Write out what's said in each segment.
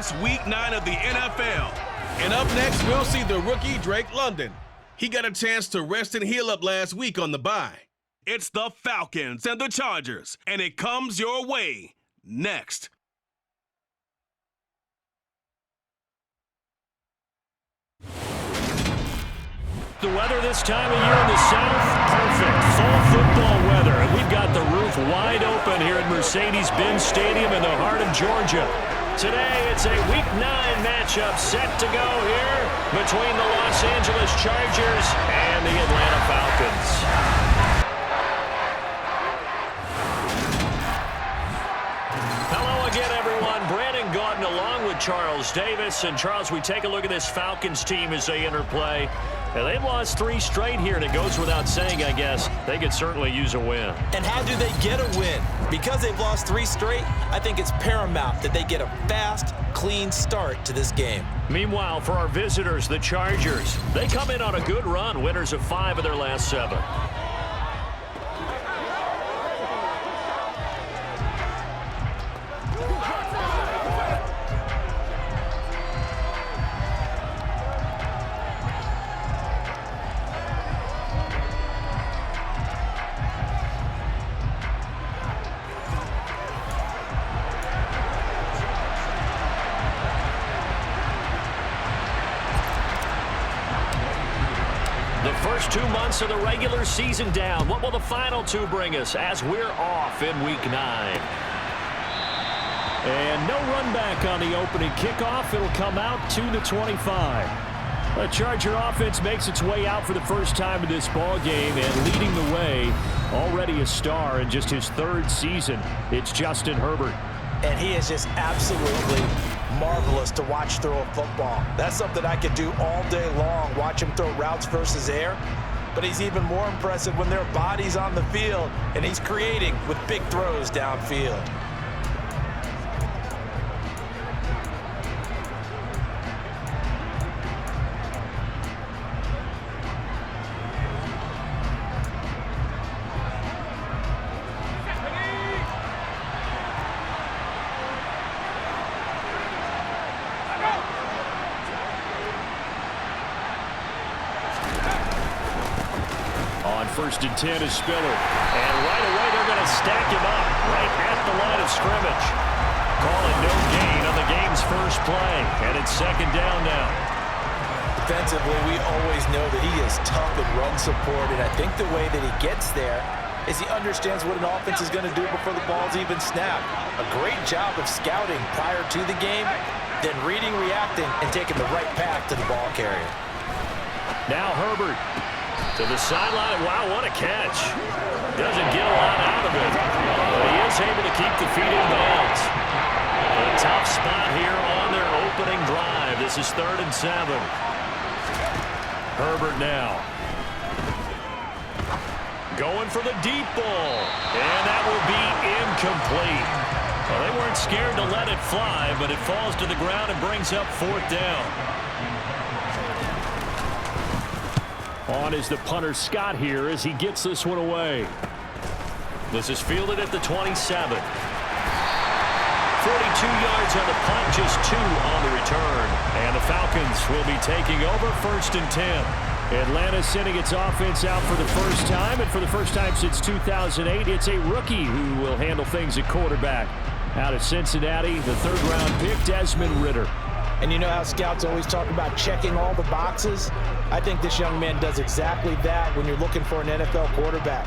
last Week 9 of the NFL. And up next, we'll see the rookie Drake London. He got a chance to rest and heal up last week on the bye. It's the Falcons and the Chargers, and it comes your way next. The weather this time of year in the South, perfect. Fall football weather. And we've got the roof wide open here at Mercedes-Benz Stadium in the heart of Georgia. Today, it's a Week 9 matchup set to go here between the Los Angeles Chargers and the Atlanta Falcons. Along with Charles Davis. And Charles, we take a look at this Falcons team as they interplay. And they've lost 3 straight here, and it goes without saying, I guess, they could certainly use a win. And how do they get a win? Because they've lost 3 straight, I think it's paramount that they get a fast, clean start to this game. Meanwhile, for our visitors, the Chargers, they come in on a good run, winners of 5 of their last 7. First 2 months of the regular season down. What will the final 2 bring us as we're off in Week 9? And no run back on the opening kickoff. It'll come out to the 25. The Charger offense makes its way out for the first time in this ball game, and leading the way, already a star in just his 3rd season. It's Justin Herbert. And he is just absolutely marvelous to watch throw a football. That's something I could do all day long, watch him throw routes versus air. But he's even more impressive when there are bodies on the field, and he's creating with big throws downfield. First and 10 is Spiller. And right away, they're going to stack him up right at the line of scrimmage. Calling no gain on the game's first play. And it's 2nd down now. Defensively, we always know that he is tough in run support. And I think the way that he gets there is he understands what an offense is going to do before the ball's even snapped. A great job of scouting prior to the game, then reading, reacting, and taking the right path to the ball carrier. Now Herbert. To the sideline. Wow, what a catch. Doesn't get a lot out of it, but he is able to keep the feet in bounds. A tough spot here on their opening drive. This is 3rd and 7. Herbert now. Going for the deep ball. And that will be incomplete. Well, they weren't scared to let it fly, but it falls to the ground and brings up 4th down. On is the punter Scott here as he gets this one away. This is fielded at the 27. 42 yards on the punt, just 2 on the return. And the Falcons will be taking over 1st and 10. Atlanta sending its offense out for the first time, and for the first time since 2008, it's a rookie who will handle things at quarterback. Out of Cincinnati, the 3rd-round pick, Desmond Ridder. And you know how scouts always talk about checking all the boxes? I think this young man does exactly that when you're looking for an NFL quarterback.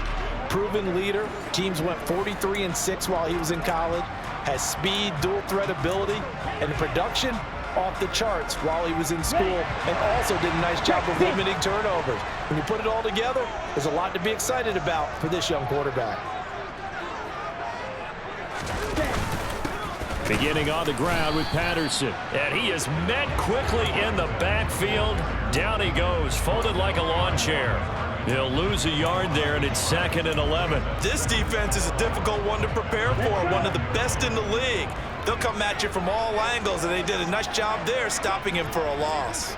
Proven leader. Teams went 43-6 while he was in college. Has speed, dual threat ability, and production off the charts while he was in school, and also did a nice job of limiting turnovers. When you put it all together, there's a lot to be excited about for this young quarterback. Beginning on the ground with Patterson. And he is met quickly in the backfield. Down he goes, folded like a lawn chair. He'll lose a yard there, and it's 2nd and 11. This defense is a difficult one to prepare for, one of the best in the league. They'll come at you from all angles, and they did a nice job there stopping him for a loss.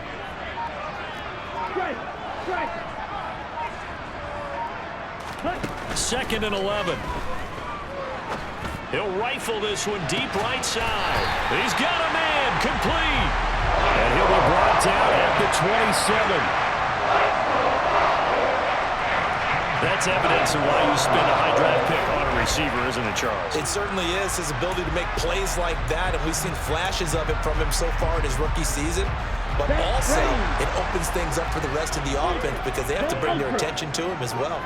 2nd and 11. He'll rifle this one deep right side. He's got a man complete. And he'll be brought down at the 27. That's evidence of why you spend a high draft pick on a receiver, isn't it, Charles? It certainly is. His ability to make plays like that, and we've seen flashes of it from him so far in his rookie season. But also, it opens things up for the rest of the offense because they have to bring their attention to him as well.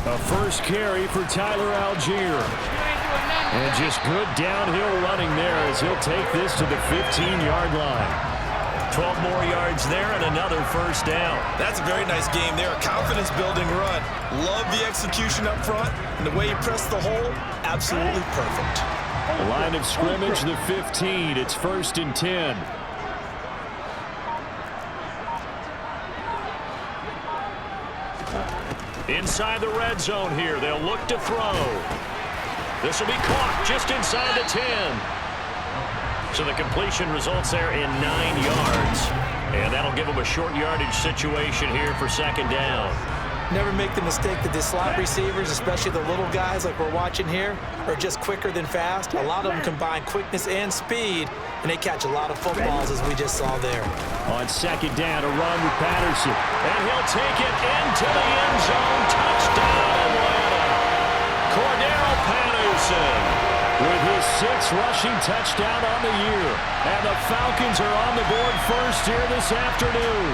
A first carry for Tyler Algier. And just good downhill running there as he'll take this to the 15-yard line. 12 more yards there and another first down. That's a very nice game there. A confidence-building run. Love the execution up front. And the way he pressed the hole, absolutely perfect. Line of scrimmage, the 15. It's 1st and 10. Inside the red zone here. They'll look to throw. This will be caught just inside the 10. So the completion results there in 9 yards. And that'll give them a short yardage situation here for 2nd down. Never make the mistake that the slot receivers, especially the little guys like we're watching here, are just quicker than fast. A lot of them combine quickness and speed, and they catch a lot of footballs, as we just saw there. On 2nd down, a run with Patterson. And he'll take it into the end zone. Touchdown, Atlanta. Cordero Patterson with his 6th rushing touchdown on the year. And the Falcons are on the board first here this afternoon.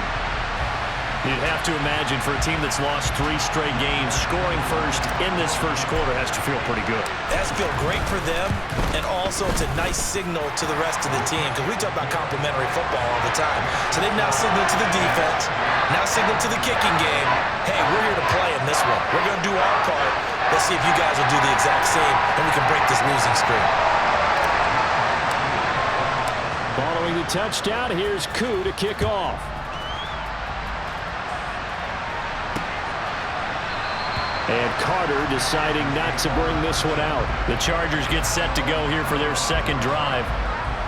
You'd have to imagine for a team that's lost 3 straight games, scoring first in this first quarter has to feel pretty good. It has to feel great for them, and also it's a nice signal to the rest of the team, because we talk about complementary football all the time. So they've now signaled to the defense, now signaled to the kicking game, hey, we're here to play in this one. We're going to do our part. Let's see if you guys will do the exact same, and we can break this losing streak. Following the touchdown, here's Koo to kick off. And Carter deciding not to bring this one out. The Chargers get set to go here for their 2nd drive.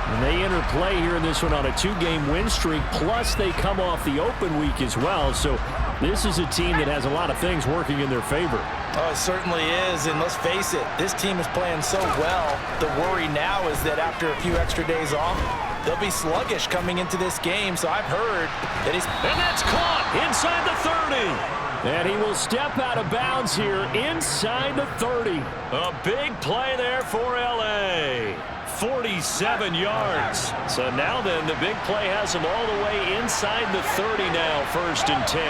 And they enter play here in this one on a 2-game win streak, plus they come off the open week as well. So this is a team that has a lot of things working in their favor. Oh, it certainly is, and let's face it, this team is playing so well. The worry now is that after a few extra days off, they'll be sluggish coming into this game, so I've heard that he's... And that's caught inside the 30. And he will step out of bounds here inside the 30. A big play there for L.A. 47 yards. So now then, the big play has him all the way inside the 30 now, 1st and 10.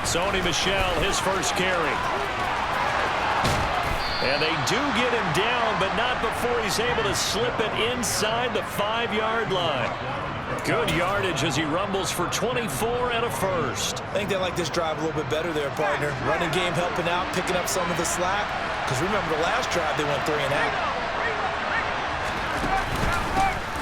Sony Michel, his first carry. And they do get him down, but not before he's able to slip it inside the 5-yard line. Good yardage as he rumbles for 24 and a first. I think they like this drive a little bit better there, partner. Running game helping out, picking up some of the slack. Because remember the last drive, they went 3 and out.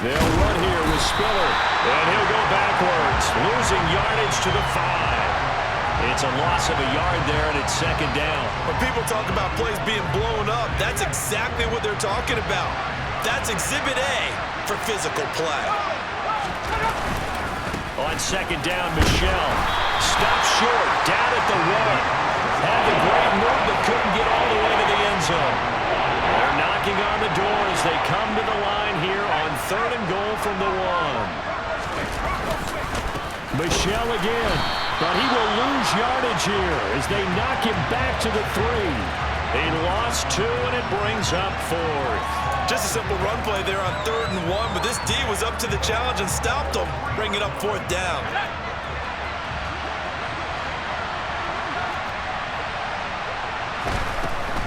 They'll run here with Spiller. And he'll go backwards, losing yardage to the 5. It's a loss of a yard there, and it's 2nd down. When people talk about plays being blown up, that's exactly what they're talking about. That's Exhibit A for physical play. On 2nd down, Michel stopped short, down at the 1. Had the great move, but couldn't get all the way to the end zone. They're knocking on the door as they come to the line here on 3rd and goal from the 1. Michel again, but he will lose yardage here as they knock him back to the 3. They lost 2, and it brings up 4th. Just a simple run play there on 3rd and 1, but this D was up to the challenge and stopped them, bringing up 4th down.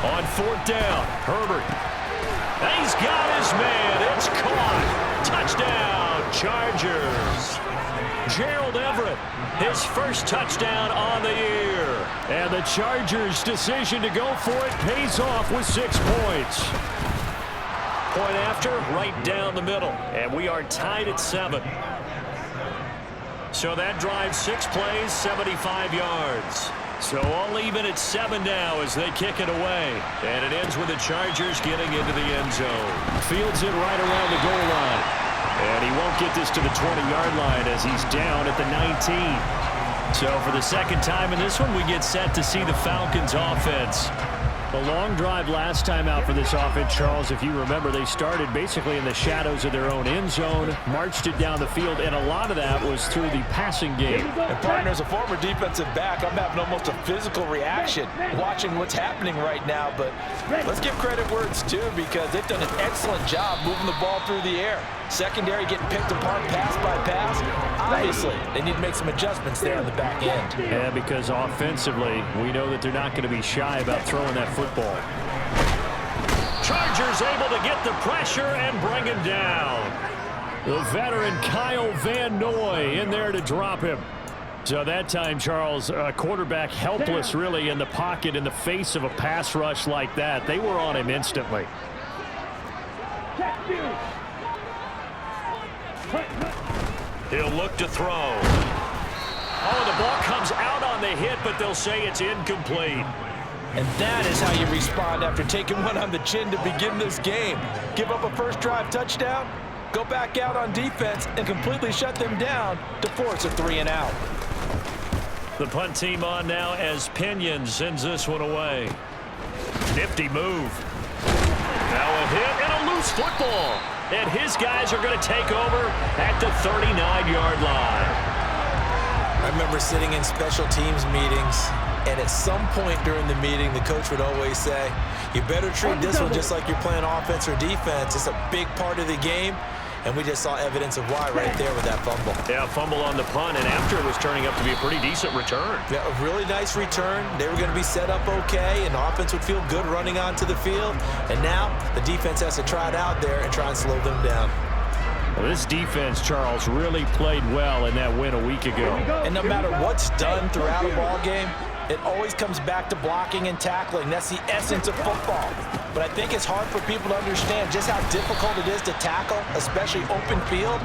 On 4th down, Herbert. He's got his man. It's caught. Touchdown, Chargers. Gerald Everett, his first touchdown on the year. And the Chargers' decision to go for it pays off with 6 points. Point after, right down the middle. And we are tied at 7. So that drives 6 plays, 75 yards. So all even at 7 now as they kick it away. And it ends with the Chargers getting into the end zone. Fields it right around the goal line. And he won't get this to the 20-yard line as he's down at the 19. So for the 2nd time in this one, we get set to see the Falcons offense A long drive last time out for this offense, Charles. If you remember, they started basically in the shadows of their own end zone, marched it down the field, and a lot of that was through the passing game. And partner, as a former defensive back, I'm having almost a physical reaction watching what's happening right now. But let's give credit where it's due, because they've done an excellent job moving the ball through the air. Secondary getting picked apart pass by pass. Obviously, they need to make some adjustments there on the back end. Yeah, because offensively, we know that they're not going to be shy about throwing that football. Chargers able to get the pressure and bring him down. The veteran Kyle Van Noy in there to drop him. So that time, Charles, quarterback helpless really in the pocket in the face of a pass rush like that. They were on him instantly. He'll look to throw. Oh, the ball comes out on the hit, but they'll say it's incomplete. And that is how you respond after taking one on the chin to begin this game. Give up a first drive touchdown, go back out on defense, and completely shut them down to force a 3-and-out. The punt team on now as Pinion sends this one away. Nifty move. Now a hit and a loose football. And his guys are going to take over at the 39-yard line. I remember sitting in special teams meetings, and at some point during the meeting, the coach would always say, you better treat this one just like you're playing offense or defense. It's a big part of the game, and we just saw evidence of why right there with that fumble. Yeah, fumble on the punt, and after it was turning up to be a pretty decent return. Yeah, a really nice return. They were going to be set up okay, and the offense would feel good running onto the field. And now the defense has to try it out there and try and slow them down. Well, this defense, Charles, really played well in that win a week ago. And no matter what's done throughout a ball game, it always comes back to blocking and tackling. That's the essence of football. But I think it's hard for people to understand just how difficult it is to tackle, especially open field.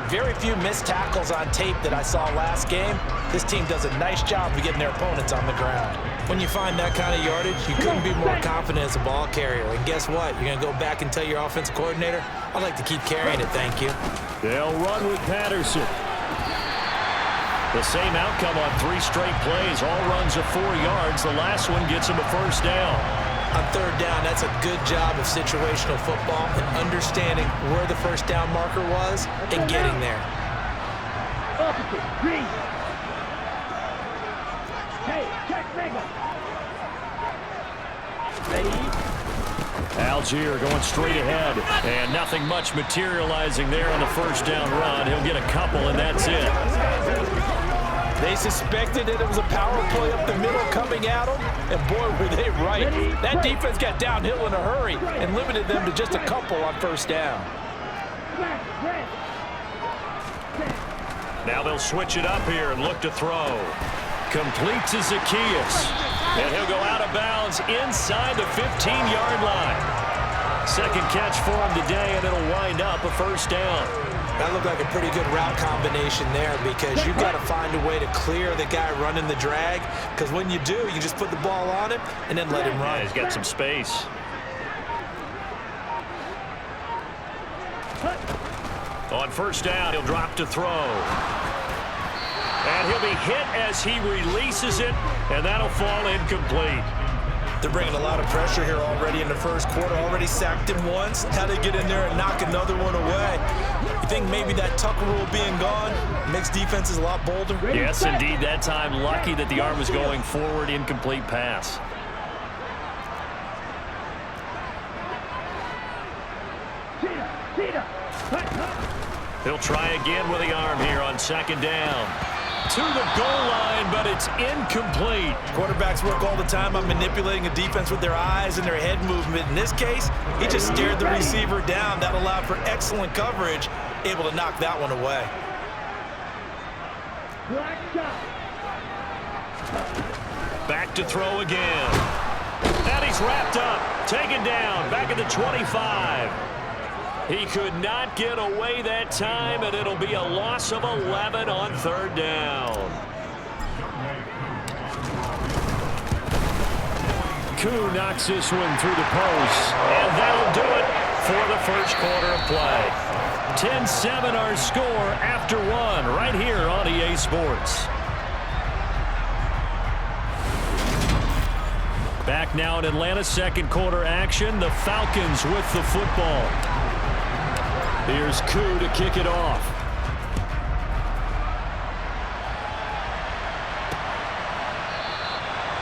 Very few missed tackles on tape that I saw last game. This team does a nice job of getting their opponents on the ground. When you find that kind of yardage, you couldn't be more confident as a ball carrier. And guess what? You're going to go back and tell your offensive coordinator, I'd like to keep carrying it, thank you. They'll run with Patterson. The same outcome on 3 straight plays. All runs of 4 yards. The last one gets him a first down. On third down, that's a good job of situational football and understanding where the first down marker was and getting there. Algier going straight ahead, and nothing much materializing there on the first down run. He'll get a couple, and that's it. They suspected that it was a power play up the middle coming at them, and boy, were they right. That defense got downhill in a hurry and limited them to just a couple on first down. Now they'll switch it up here and look to throw. Complete to Zacchaeus. And he'll go out of bounds inside the 15-yard line. Second catch for him today, and it'll wind up a first down. That looked like a pretty good route combination there, because you've got to find a way to clear the guy running the drag, because when you do, you just put the ball on him and then let him run. Yeah, he's got some space. On first down, he'll drop to throw. And he'll be hit as he releases it, and that'll fall incomplete. They're bringing a lot of pressure here already in the first quarter. Already sacked him once. How to get in there and knock another one away. You think maybe that Tucker rule being gone makes defenses a lot bolder? Yes, indeed. That time, lucky that the arm was going forward. Incomplete pass. He'll try again with the arm here on second down. To the goal line, but it's incomplete. Quarterbacks work all the time on manipulating a defense with their eyes and their head movement. In this case, he just stared the receiver down. That allowed for excellent coverage, able to knock that one away. Back to throw again. And he's wrapped up, taken down, back at the 25. He could not get away that time, and it'll be a loss of 11 on third down. Koo knocks this one through the post, and that'll do it for the first quarter of play. 10-7 our score after one right here on EA Sports. Back back now in Atlanta. Second quarter action. The Falcons with the football. Here's Koo to kick it off.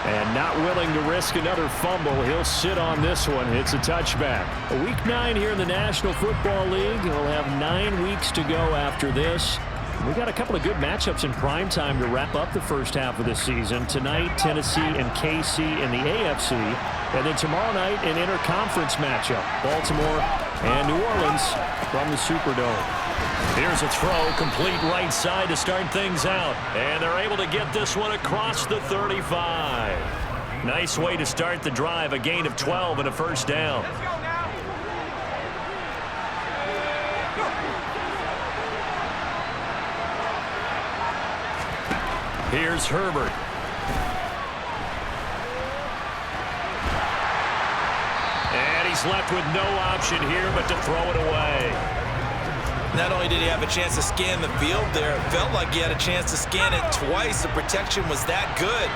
And not willing to risk another fumble. He'll sit on this one. It's a touchback. Week 9 here in the National Football League. We'll have 9 weeks to go after this. We got a couple of good matchups in prime time to wrap up the first half of the season. Tonight, Tennessee and KC in the AFC. And then tomorrow night, an interconference matchup. Baltimore and New Orleans from the Superdome. Here's a throw, complete right side to start things out. And they're able to get this one across the 35. Nice way to start the drive, a gain of 12 and a first down. Here's Herbert. And he's left with no option here but to throw it away. Not only did he have a chance to scan the field there, it felt like he had a chance to scan it twice. The protection was that good.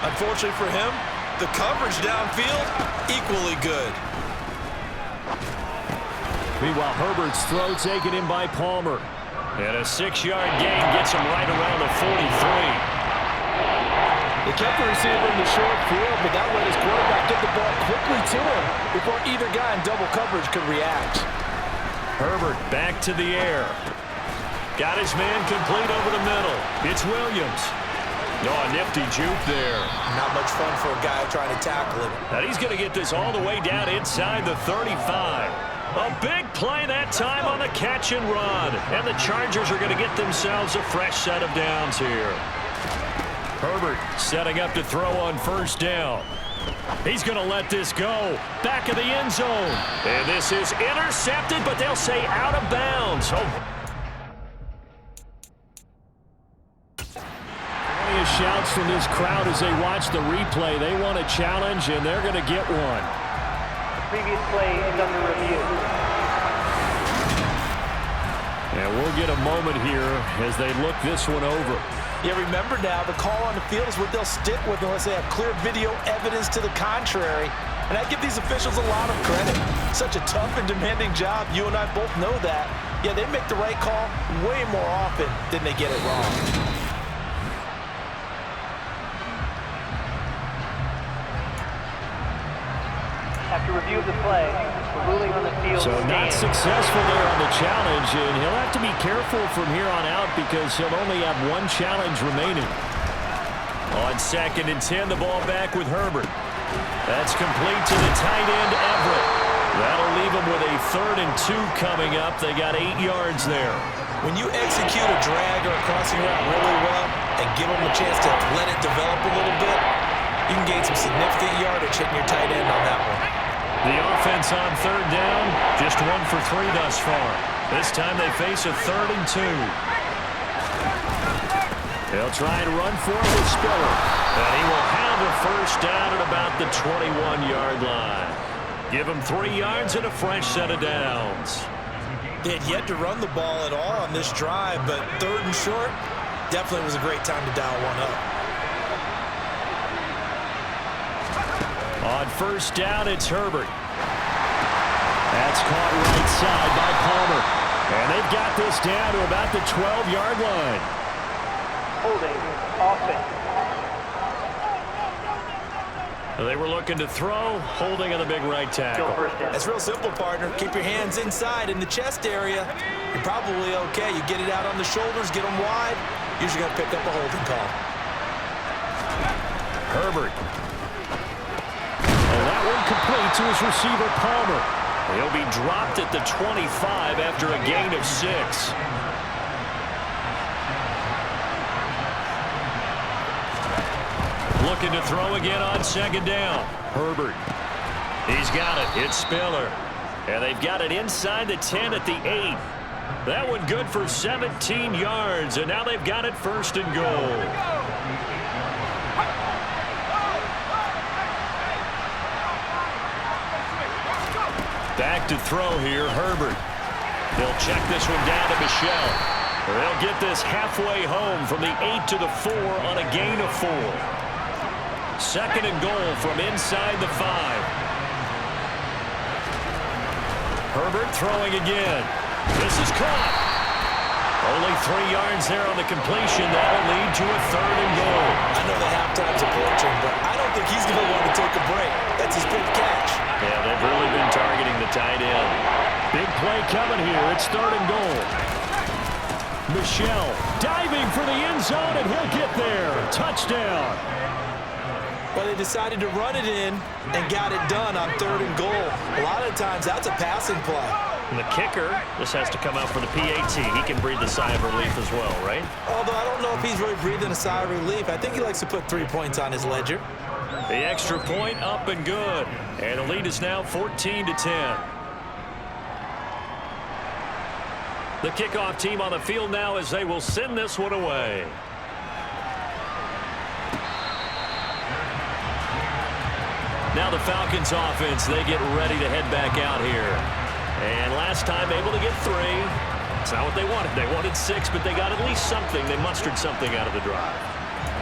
Unfortunately for him, the coverage downfield, equally good. Meanwhile, Herbert's throw taken in by Palmer. And a 6-yard gain gets him right around the 43. They kept the receiver in the short field, but that let his quarterback get the ball quickly to him before either guy in double coverage could react. Herbert back to the air. Got his man complete over the middle. It's Williams. Oh, a nifty juke there. Not much fun for a guy trying to tackle him. And he's going to get this all the way down inside the 35. A big play that time on the catch and run. And the Chargers are going to get themselves a fresh set of downs here. Herbert setting up to throw on first down. He's going to let this go. Back of the end zone. And this is intercepted, but they'll say out of bounds. Plenty of shouts from this crowd as they watch the replay. They want a challenge, and they're going to get one. The previous play is under review. And we'll get a moment here as they look this one over. Yeah, remember now, the call on the field is what they'll stick with unless they have clear video evidence to the contrary. And I give these officials a lot of credit. Such a tough and demanding job. You and I both know that. Yeah, they make the right call way more often than they get it wrong. After review of the play, the ruling on the field So not successful there on the challenge, and he'll have to be careful from here on out because he'll only have one challenge remaining. On 2nd and 10, the ball back with Herbert. That's complete to the tight end, Everett. That'll leave him with a 3rd and 2 coming up. They got 8 yards there. When you execute a drag or a crossing route really well and give them a chance to let it develop a little bit, you can gain some significant yardage hitting your tight end on that one. The offense on 3rd down, just 1 for 3 thus far. This time they face a 3rd and 2. They'll try and run for it with Spiller. And he will have a first down at about the 21-yard line. Give him 3 yards and a fresh set of downs. They had yet to run the ball at all on this drive, but 3rd and short definitely was a great time to dial one up. On first down, it's Herbert. That's caught right side by Palmer. And they've got this down to about the 12-yard line. holding offense. They were looking to throw, holding on the big right tackle. That's real simple, partner. Keep your hands inside in the chest area. You're probably okay. You get it out on the shoulders, get them wide. Usually going to pick up a holding call. Herbert. And that one complete to his receiver, Palmer. He'll be dropped at the 25 after a gain of 6. Looking to throw again on second down. Herbert. He's got it. It's Spiller. And they've got it inside the 10 at the 8. That one good for 17 yards. And now they've got it first and goal. Back to throw here, Herbert. They'll check this one down to Michelle. They'll get this halfway home from the 8 to the 4 on a gain of 4. Second and goal from inside the 5. Herbert throwing again. This is caught. Only 3 yards there on the completion. That'll lead to a third and goal. I know the halftime's approaching, but I don't think he's going to want to take a break. That's his big catch. Yeah, they've really been targeting the tight end. Big play coming here. It's third and goal. Michel diving for the end zone, and he'll get there. Touchdown. Well, they decided to run it in and got it done on third and goal. A lot of times, that's a passing play. And the kicker, this has to come out for the PAT. He can breathe the sigh of relief as well, right? Although I don't know if he's really breathing a sigh of relief. I think he likes to put 3 points on his ledger. The extra point up and good. And the lead is now 14-10. The kickoff team on the field now as they will send this one away. Now the Falcons offense, they get ready to head back out here. And last time able to get 3. It's not what they wanted. They wanted 6, but they got at least something. They mustered something out of the drive.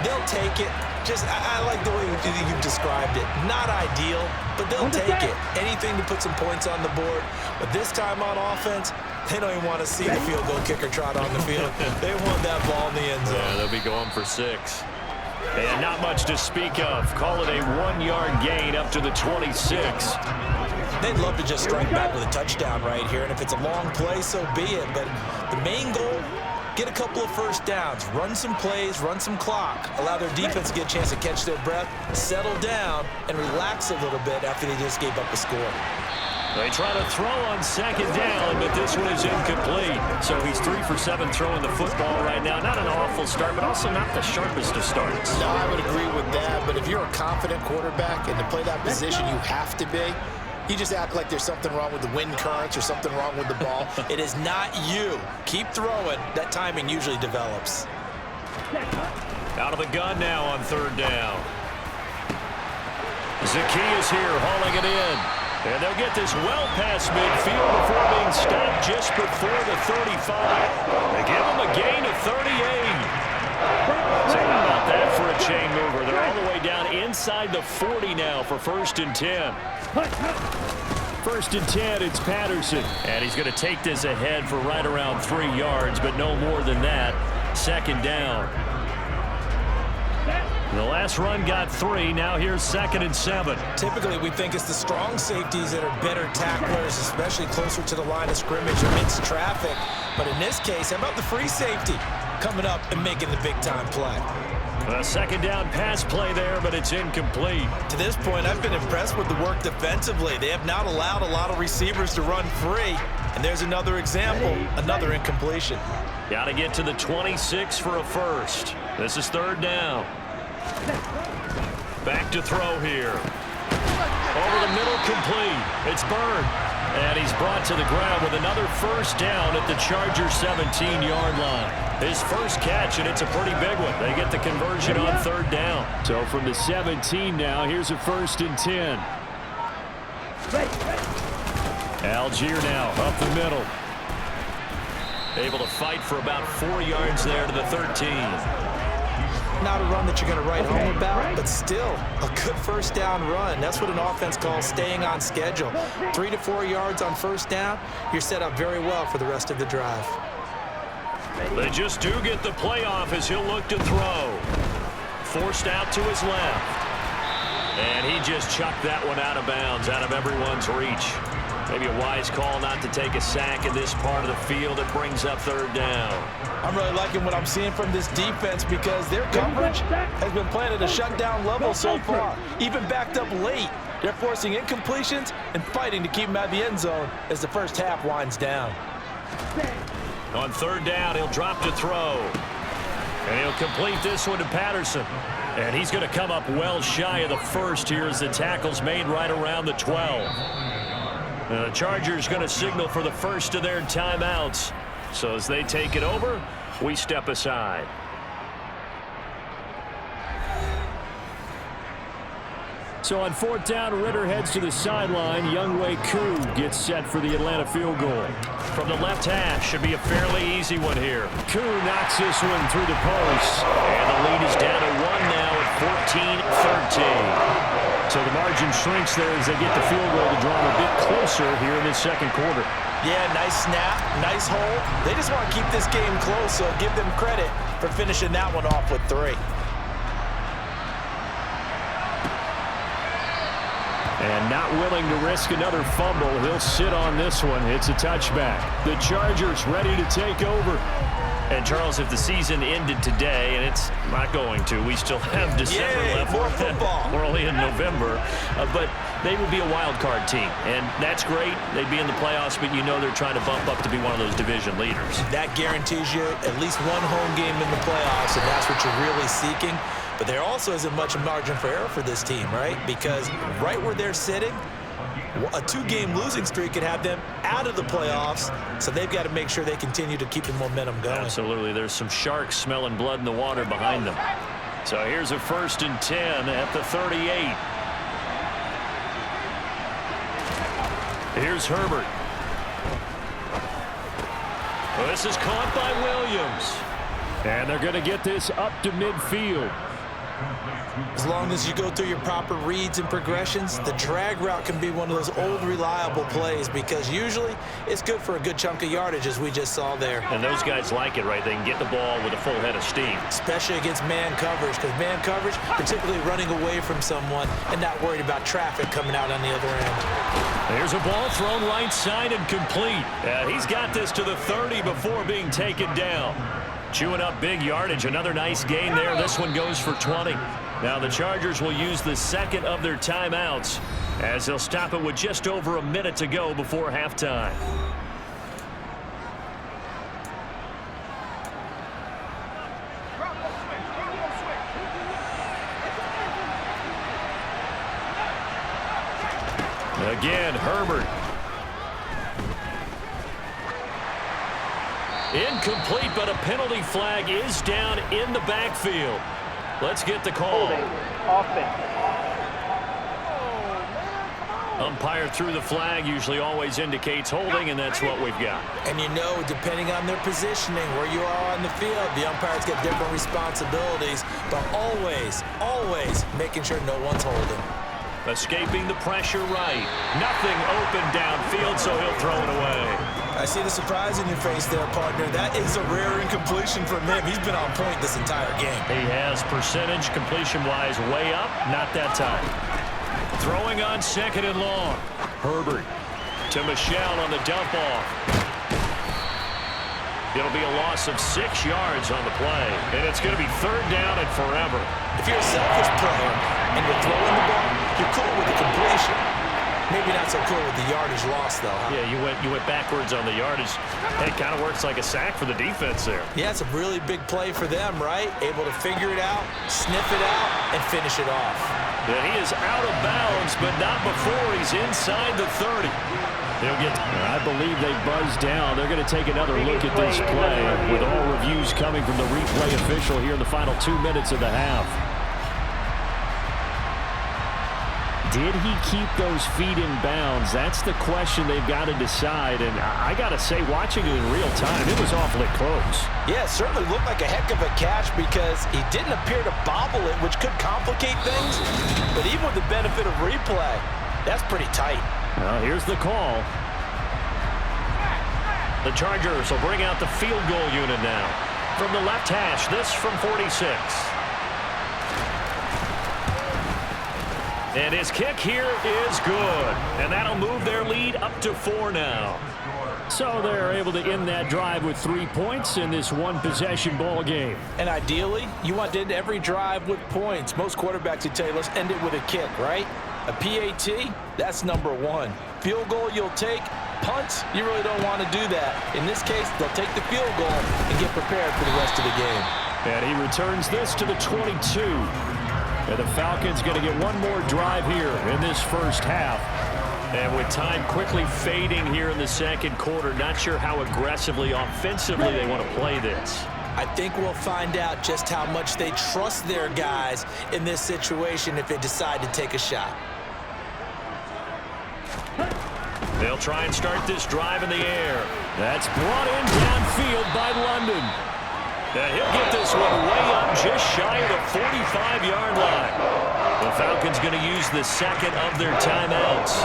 They'll take it. I like the way you've described it. Not ideal, but they'll take it. Anything to put some points on the board. But this time on offense, they don't even want to see the field goal kicker trot on the field. They want that ball in the end zone. Yeah, they'll be going for 6. And not much to speak of. Call it a 1-yard gain up to the 26. They'd love to just strike back with a touchdown right here. And if it's a long play, so be it. But the main goal, get a couple of first downs, run some plays, run some clock, allow their defense to get a chance to catch their breath, settle down, and relax a little bit after they just gave up a score. They try to throw on second down, but this one is incomplete. So he's 3 for 7 throwing the football right now. Not an awful start, but also not the sharpest of starts. No, I would agree with that. But if you're a confident quarterback and to play that position, you have to be. You just act like there's something wrong with the wind currents or something wrong with the ball. It is not you. Keep throwing. That timing usually develops. Out of the gun now on third down. Zacchaeus here hauling it in. And they'll get this well past midfield before being stopped just before the 35. They give them a gain of 38. So how about that for a chain mover? They're all the way down inside the 40 now for 1st and 10. 1st and 10, it's Patterson. And he's going to take this ahead for right around 3 yards, but no more than that. 2nd down. The last run got 3. Now here's 2nd and 7. Typically, we think it's the strong safeties that are better tacklers, especially closer to the line of scrimmage amidst traffic. But in this case, how about the free safety coming up and making the big-time play? A 2nd down pass play there, but it's incomplete. To this point, I've been impressed with the work defensively. They have not allowed a lot of receivers to run free. And there's another example, another incompletion. Got to get to the 26 for a first. This is 3rd down. Back to throw here. Over the middle, complete. It's Byrd. And he's brought to the ground with another 1st down at the Chargers' 17-yard line. His first catch, and it's a pretty big one. They get the conversion on 3rd down. So from the 17 now, here's a 1st and 10. Algier now up the middle. Able to fight for about 4 yards there to the 13. Not a run that you're going to write home about, but still a good 1st down run. That's what an offense calls staying on schedule. 3 to 4 yards on 1st down, you're set up very well for the rest of the drive. They just do get the playoff as he'll look to throw. Forced out to his left. And he just chucked that one out of bounds, out of everyone's reach. Maybe a wise call not to take a sack in this part of the field. It brings up 3rd down. I'm really liking what I'm seeing from this defense because their coverage has been playing at a shutdown level so far. Even backed up late, they're forcing incompletions and fighting to keep them out of the end zone as the first half winds down. On 3rd down, he'll drop to throw. And he'll complete this one to Patterson. And he's going to come up well shy of the first here as the tackle's made right around the 12. And the Chargers going to signal for the first of their timeouts. So as they take it over, we step aside. So on 4th down, Ritter heads to the sideline. Younghoe Koo gets set for the Atlanta field goal. From the left hash, should be a fairly easy one here. Koo knocks this one through the post. And the lead is down to 1 now at 14-13. So the margin shrinks there as they get the field goal to draw them a bit closer here in this second quarter. Yeah, nice snap, nice hold. They just want to keep this game close, so give them credit for finishing that one off with 3. And not willing to risk another fumble, he'll sit on this one. It's a touchback. The Chargers ready to take over. And, Charles, if the season ended today, and it's not going to, we still have December left. More football. We're only in November. But they would be a wild card team. And that's great. They'd be in the playoffs, but you know they're trying to bump up to be one of those division leaders. That guarantees you at least one home game in the playoffs, and that's what you're really seeking. But there also isn't much margin for error for this team, right? Because right where they're sitting, a 2-game losing streak could have them out of the playoffs, so they've got to make sure they continue to keep the momentum going. Absolutely. There's some sharks smelling blood in the water behind them. So here's a 1st and 10 at the 38. Here's Herbert. Well, this is caught by Williams. And they're going to get this up to midfield. As long as you go through your proper reads and progressions, the drag route can be one of those old reliable plays because usually it's good for a good chunk of yardage, as we just saw there. And those guys like it, right? They can get the ball with a full head of steam. Especially against man coverage, because man coverage, particularly running away from someone and not worried about traffic coming out on the other end. There's a ball thrown right side and complete. He's got this to the 30 before being taken down. Chewing up big yardage. Another nice gain there. This one goes for 20. Now the Chargers will use the second of their timeouts as they'll stop it with just over a minute to go before halftime. Again, Herbert. Incomplete, but a penalty flag is down in the backfield. Let's get the call. Offense. Umpire threw the flag, usually always indicates holding, and that's what we've got. And you know, depending on their positioning, where you are on the field, the umpires get different responsibilities, but always, always making sure no one's holding. Escaping the pressure right. Nothing open downfield, so he'll throw it away. I see the surprise in your face there, partner. That is a rare incompletion from him. He's been on point this entire game. He has percentage completion-wise way up. Not that time. Throwing on 2nd and long. Herbert to Michelle on the dump off. It'll be a loss of 6 yards on the play, and it's going to be 3rd down and forever. If you're a selfish player and you're throwing the ball, you're cool with the completion. Maybe not so cool with the yardage loss, though, huh? Yeah, you went backwards on the yardage. It kind of works like a sack for the defense there. Yeah, it's a really big play for them, right? Able to figure it out, sniff it out, and finish it off. Yeah, he is out of bounds, but not before he's inside the 30. They'll get, I believe they buzzed down. They're going to take another look at this play with all reviews coming from the replay official here in the final 2 minutes of the half. Did he keep those feet in bounds? That's the question they've got to decide. And I got to say, watching it in real time, it was awfully close. Yeah, it certainly looked like a heck of a catch because he didn't appear to bobble it, which could complicate things. But even with the benefit of replay, that's pretty tight. Well, here's the call. The Chargers will bring out the field goal unit now. From the left hash, this from 46. And his kick here is good. And that'll move their lead up to 4 now. So they're able to end that drive with 3 points in this one-possession ball game. And ideally, you want to end every drive with points. Most quarterbacks would tell you, let's end it with a kick, right? A PAT, that's number 1. Field goal you'll take. Punts, you really don't want to do that. In this case, they'll take the field goal and get prepared for the rest of the game. And he returns this to the 22. And the Falcons going to get one more drive here in this first half. And with time quickly fading here in the second quarter, not sure how aggressively, offensively they want to play this. I think we'll find out just how much they trust their guys in this situation if they decide to take a shot. They'll try and start this drive in the air. That's brought in downfield by London. And he'll get this one way up just shy of the 45-yard line. The Falcons going to use the second of their timeouts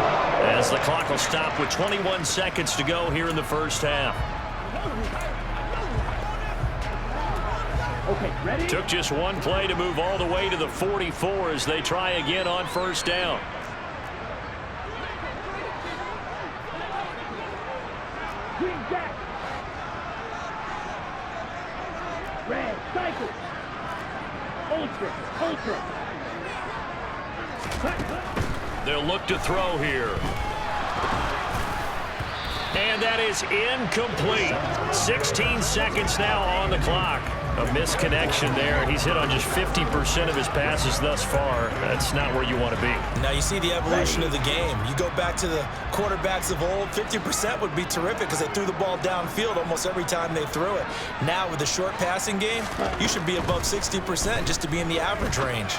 as the clock will stop with 21 seconds to go here in the first half. Okay, ready? Took just one play to move all the way to the 44 as they try again on first down. Green back. Red, cycle. Ultra. They'll look to throw here. And that is incomplete. 16 seconds now on the clock. A misconnection there. He's hit on just 50% of his passes thus far. That's not where you want to be. Now you see the evolution of the game. You go back to the quarterbacks of old, 50% would be terrific because they threw the ball downfield almost every time they threw it. Now with the short passing game, you should be above 60% just to be in the average range.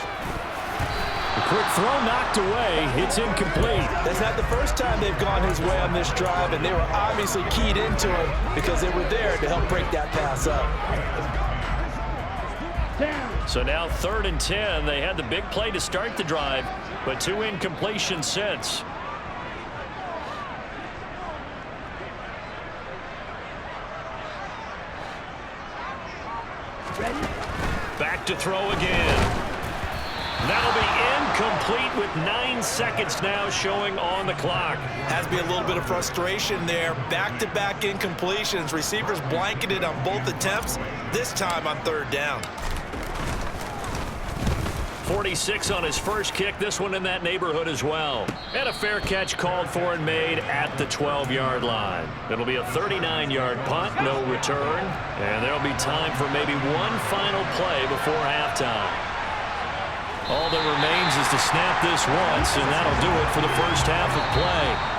The quick throw knocked away. It's incomplete. That's not the first time they've gone his way on this drive, and they were obviously keyed into him because they were there to help break that pass up. So now 3rd and 10. They had the big play to start the drive, but 2 incompletions since. Back to throw again. That'll be incomplete with 9 seconds now showing on the clock. Has to be a little bit of frustration there. Back-to-back incompletions. Receivers blanketed on both attempts, this time on 3rd down. 46 on his first kick, this one in that neighborhood as well. And a fair catch called for and made at the 12-yard line. It'll be a 39-yard punt, no return. And there'll be time for maybe one final play before halftime. All that remains is to snap this once, and that'll do it for the first half of play.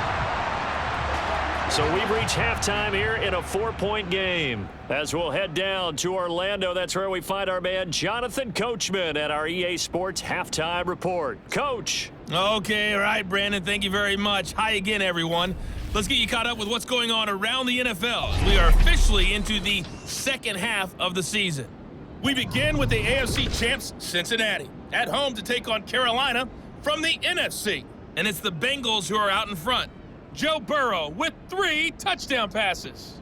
So we've reached halftime here in a 4-point game. As we'll head down to Orlando, that's where we find our man Jonathan Coachman at our EA Sports Halftime Report. Coach. Okay, all right, Brandon, thank you very much. Hi again, everyone. Let's get you caught up with what's going on around the NFL. We are officially into the second half of the season. We begin with the AFC champs, Cincinnati, at home to take on Carolina from the NFC. And it's the Bengals who are out in front. Joe Burrow with 3 touchdown passes.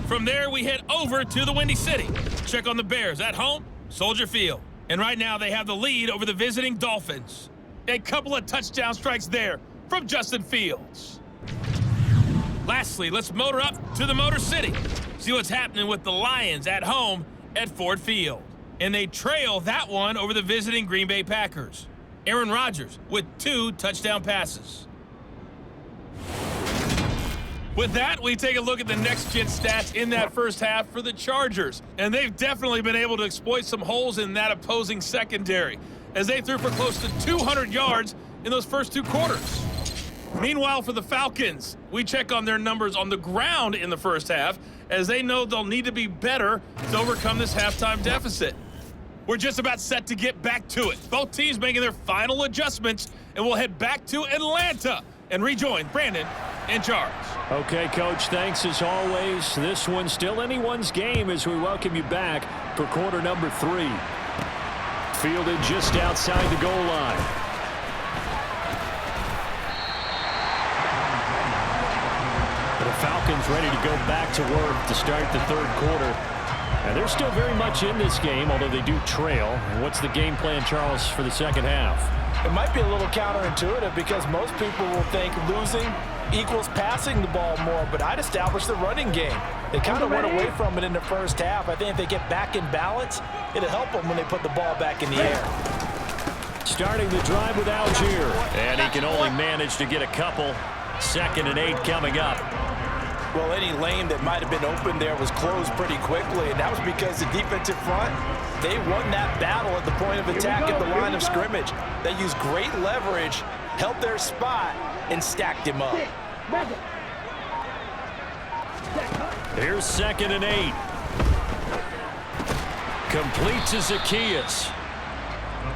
From there, we head over to the Windy City. Check on the Bears at home, Soldier Field. And right now, they have the lead over the visiting Dolphins. A couple of touchdown strikes there from Justin Fields. Lastly, let's motor up to the Motor City. See what's happening with the Lions at home at Ford Field. And they trail that one over the visiting Green Bay Packers. Aaron Rodgers with 2 touchdown passes. With that, we take a look at the next-gen stats in that first half for the Chargers. And they've definitely been able to exploit some holes in that opposing secondary, as they threw for close to 200 yards in those first 2 quarters. Meanwhile, for the Falcons, we check on their numbers on the ground in the first half, as they know they'll need to be better to overcome this halftime deficit. We're just about set to get back to it. Both teams making their final adjustments, and we'll head back to Atlanta and rejoin Brandon in charge. Okay, Coach, thanks as always. This one's still anyone's game as we welcome you back for quarter number 3. Fielded just outside the goal line. The Falcons ready to go back to work to start the 3rd quarter. And they're still very much in this game, although they do trail. And what's the game plan, Charles, for the second half? It might be a little counterintuitive because most people will think losing equals passing the ball more, but I'd establish the running game. They kind of went away from it in the first half. I think if they get back in balance, it'll help them when they put the ball back in the air. Starting the drive with Algier. And he can only manage to get a couple. 2nd and 8 coming up. Well, any lane that might have been open there was closed pretty quickly, and that was because the defensive front, they won that battle at the point of attack at the line of scrimmage. They used great leverage, held their spot, and stacked him up. Here's 2nd and 8. Complete to Zacchaeus.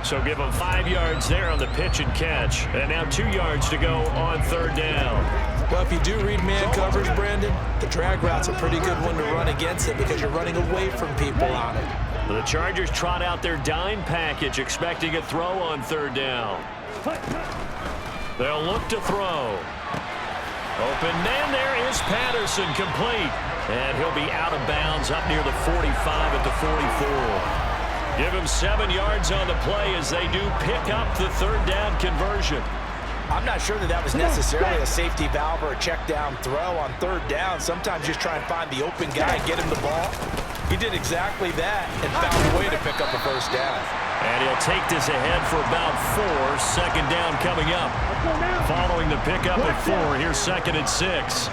So give him 5 yards there on the pitch and catch. And now 2 yards to go on 3rd down. Well, if you do read man coverage, Brandon, the drag route's a pretty good one to run against it because you're running away from people on it. The Chargers trot out their dime package, expecting a throw on third down. They'll look to throw. Open man, there is Patterson, complete. And he'll be out of bounds up near the 45 at the 44. Give him 7 yards on the play as they do pick up the third down conversion. I'm not sure that was necessarily a safety valve or a check down throw on third down. Sometimes just try and find the open guy and get him the ball. He did exactly that and found a way to pick up a first down. And he'll take this ahead for about 4. Second down coming up. Following the pickup of 4, here's 2nd and 6.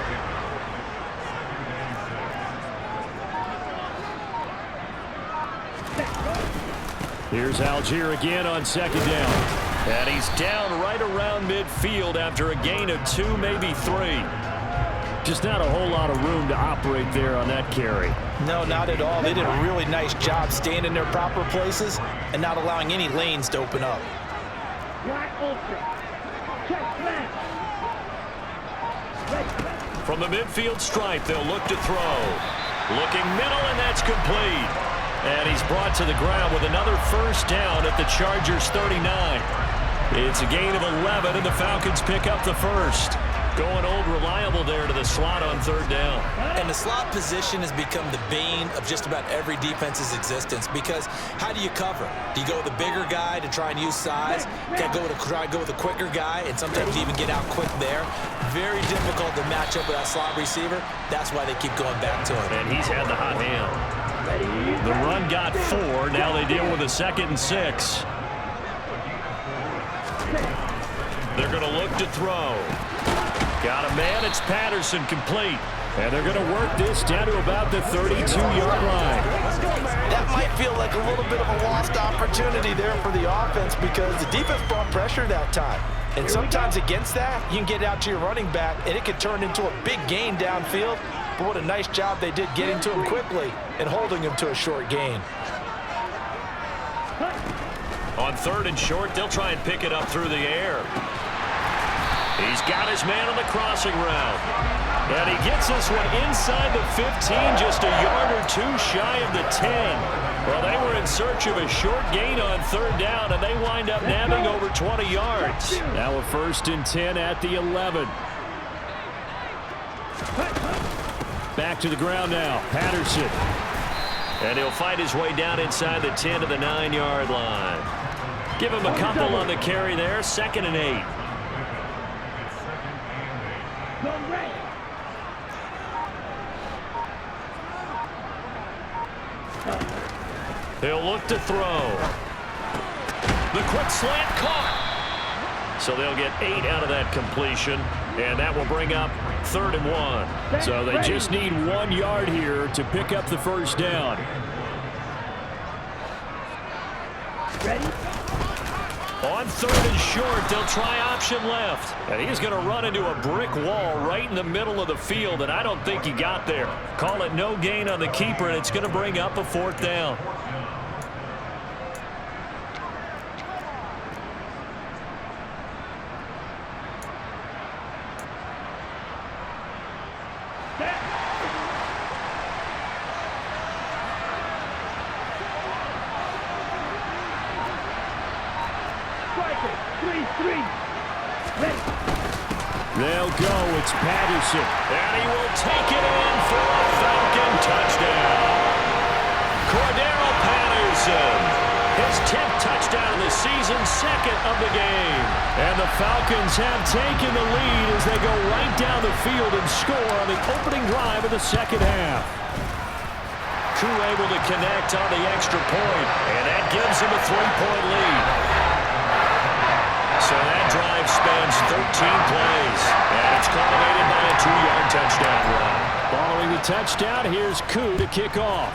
Here's Algier again on 2nd down. And he's down right around midfield after a gain of 2, maybe 3. Just not a whole lot of room to operate there on that carry. No, not at all. They did a really nice job staying in their proper places and not allowing any lanes to open up. From the midfield stripe, they'll look to throw. Looking middle, and that's complete. And he's brought to the ground with another first down at the Chargers' 39. It's a gain of 11, and the Falcons pick up the first. Going old reliable there to the slot on third down. And the slot position has become the bane of just about every defense's existence because how do you cover? Do you go with a bigger guy to try and use size? Can try and go with a quicker guy and sometimes you even get out quick there? Very difficult to match up with that slot receiver. That's why they keep going back to him. And he's had the hot hand. The run got 4. Now they deal with a 2nd and 6. They're going to look to throw. Got a man. It's Patterson, complete. And they're going to work this down to about the 32-yard line. That might feel like a little bit of a lost opportunity there for the offense because the defense brought pressure that time. And sometimes against that, you can get out to your running back, and it can turn into a big gain downfield. But what a nice job they did getting to him quickly and holding him to a short gain. On 3rd and short, they'll try and pick it up through the air. He's got his man on the crossing route. And he gets this one inside the 15, just a yard or 2 shy of the 10. Well, they were in search of a short gain on 3rd down, and they wind up nabbing over 20 yards. Now a 1st and 10 at the 11. Back to the ground now, Patterson. And he'll fight his way down inside the 10 to the 9-yard line. Give him a couple on the carry there, 2nd and 8. They'll look to throw. The quick slant caught. So they'll get 8 out of that completion, and that will bring up 3rd and 1. So they just need 1 yard here to pick up the first down. Ready? On 3rd and short, they'll try option left. And he's going to run into a brick wall right in the middle of the field, and I don't think he got there. Call it no gain on the keeper, and it's going to bring up a 4th down. They'll go. It's Patterson. And he will take it in for a Falcon touchdown. Cordero Patterson. His 10th touchdown of the season, 2nd of the game. And the Falcons have taken the lead as they go right down the field and score on the opening drive of the 2nd half. Koo able to connect on the extra point, and that gives him a 3-point lead. So that drive spans 13 plays, and it's culminated by a 2-yard touchdown run. Following the touchdown, here's Koo to kick off.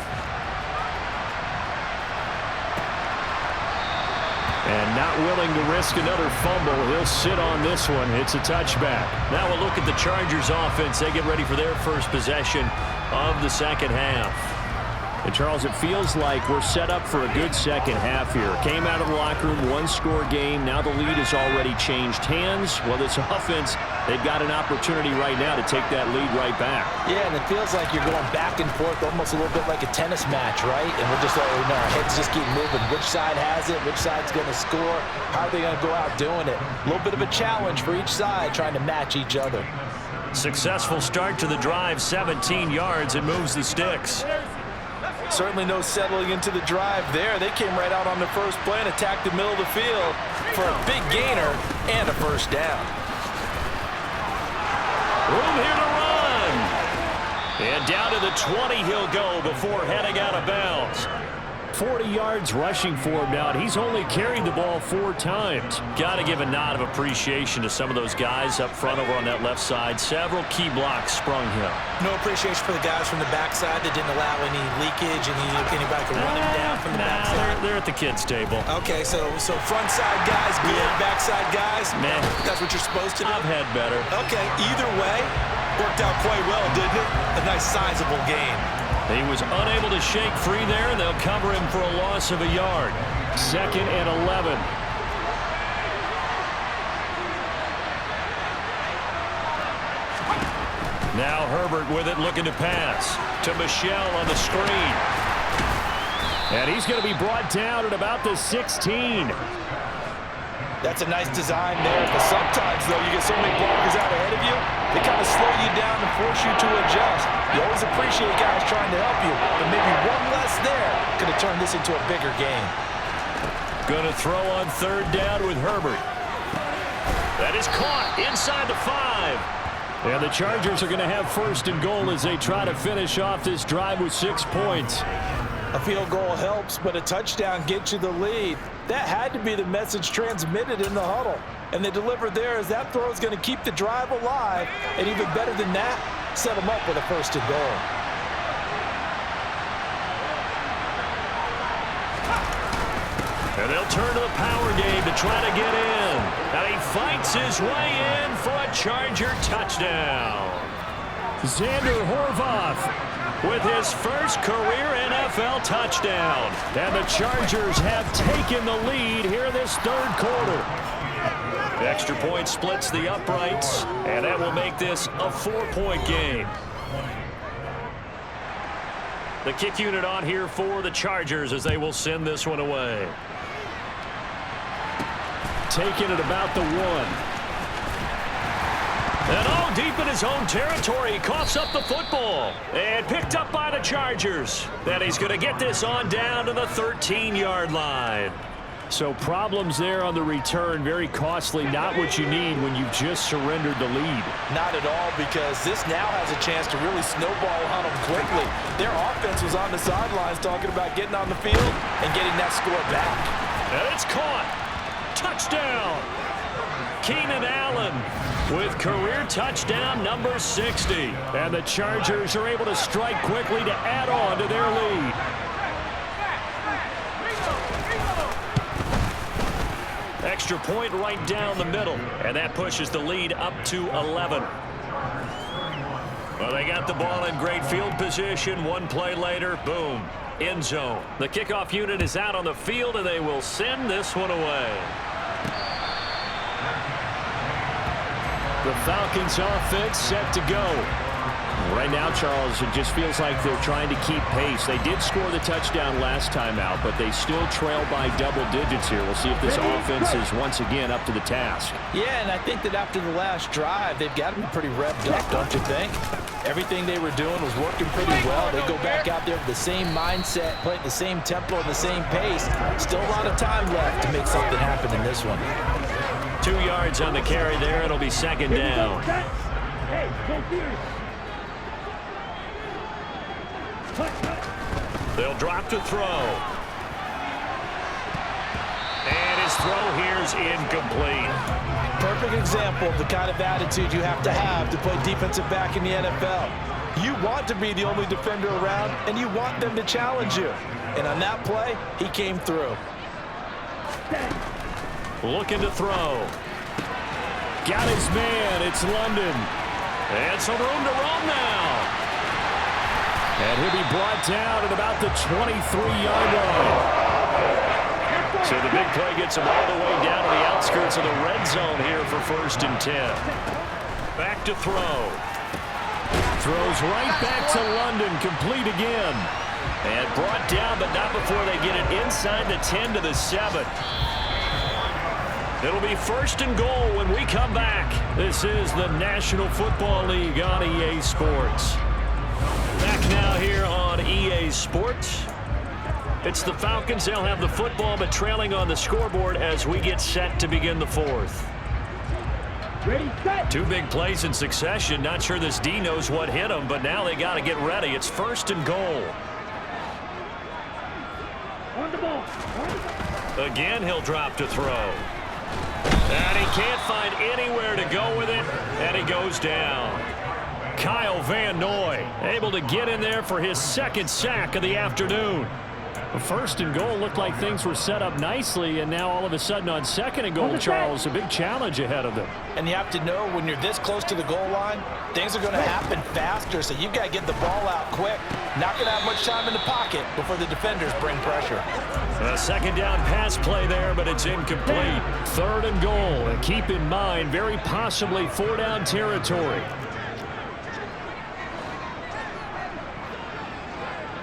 And not willing to risk another fumble, he'll sit on this one. It's a touchback. Now we'll look at the Chargers offense. They get ready for their first possession of the 2nd half. And Charles, it feels like we're set up for a good 2nd half here. Came out of the locker room, 1-score game. Now the lead has already changed hands. Well, this offense they've got an opportunity right now to take that lead right back. Yeah, and it feels like you're going back and forth, almost a little bit like a tennis match, right? And we're just letting our heads just keep moving. Which side has it? Which side's going to score? How are they going to go out doing it? A little bit of a challenge for each side, trying to match each other. Successful start to the drive, 17 yards, and moves the sticks. Certainly no settling into the drive there. They came right out on the first play and attacked the middle of the field for a big gainer and a first down. Room here to run. And down to the 20 he'll go before heading out of bounds. 40 yards rushing for him now, and he's only carried the ball 4 times. Got to give a nod of appreciation to some of those guys up front over on that left side. Several key blocks sprung him. No appreciation for the guys from the backside that didn't allow any leakage, anybody could run him down from the backside. They're at the kids' table. Okay, so front side guys good, backside guys, man, that's what you're supposed to do? I've had better. Okay, either way, worked out quite well, didn't it? A nice sizable gain. He was unable to shake free there, and they'll cover him for a loss of a yard. 2nd and 11. Now Herbert with it, looking to pass to Michelle on the screen. And he's going to be brought down at about the 16. That's a nice design there, but sometimes, though, you get so many blockers out ahead of you, they kind of slow you down and force you to adjust. You always appreciate guys trying to help you, but maybe one less there could have turned this into a bigger game. Going to throw on 3rd down with Herbert. That is caught inside the 5. And the Chargers are going to have 1st and goal as they try to finish off this drive with 6 points. A field goal helps, but a touchdown gets you the lead. That had to be the message transmitted in the huddle. And they delivered there as that throw is going to keep the drive alive. And even better than that, set them up with a 1st and goal. And they'll turn to the power game to try to get in. And he fights his way in for a Charger touchdown. Xander Horvath with his first career NFL touchdown. And the Chargers have taken the lead here in this 3rd quarter. The extra point splits the uprights, and that will make this a 4-point game. The kick unit on here for the Chargers as they will send this one away. Taking it about the 1. And deep in his own territory, he coughs up the football. And picked up by the Chargers. Then he's going to get this on down to the 13-yard line. So problems there on the return, very costly, not what you need when you've just surrendered the lead. Not at all, because this now has a chance to really snowball on them quickly. Their offense was on the sidelines talking about getting on the field and getting that score back. And it's caught. Touchdown. Keenan Allen with career touchdown number 60. And the Chargers are able to strike quickly to add on to their lead. Extra point right down the middle, and that pushes the lead up to 11. Well, they got the ball in great field position. One play later, boom, end zone. The kickoff unit is out on the field, and they will send this one away. The Falcons offense set to go. Right now, Charles, it just feels like they're trying to keep pace. They did score the touchdown last time out, but they still trail by double digits here. We'll see if this offense is once again up to the task. Yeah, and I think that after the last drive, they've got to be pretty revved up, don't you think? Everything they were doing was working pretty well. They go back out there with the same mindset, play at the same tempo and the same pace. Still a lot of time left to make something happen in this one. 2 yards on the carry there. It'll be 2nd down. They'll drop to throw. And his throw here's incomplete. Perfect example of the kind of attitude you have to play defensive back in the NFL. You want to be the only defender around, and you want them to challenge you. And on that play, he came through. Looking to throw. Got his man. It's London. And some room to roam now. And he'll be brought down at about the 23-yard line. So the big play gets him all the way down to the outskirts of the red zone here for 1st and 10. Back to throw. Throws right back to London, complete again. And brought down, but not before they get it inside the 10 to the 7. It'll be 1st and goal when we come back. This is the National Football League on EA Sports. Back now here on EA Sports. It's the Falcons. They'll have the football, but trailing on the scoreboard as we get set to begin the 4th. Ready, set. 2 big plays in succession. Not sure this D knows what hit him, but now they got to get ready. It's 1st and goal. On the ball. Again, he'll drop to throw. And he can't find anywhere to go with it, and he goes down. Kyle Van Noy able to get in there for his 2nd sack of the afternoon. 1st and goal looked like things were set up nicely, and now all of a sudden on 2nd and goal, Charles, a big challenge ahead of them. And you have to know when you're this close to the goal line, things are going to happen faster, so you've got to get the ball out quick. Not going to have much time in the pocket before the defenders bring pressure. A 2nd down pass play there, but it's incomplete. 3rd and goal, and keep in mind, very possibly 4-down territory.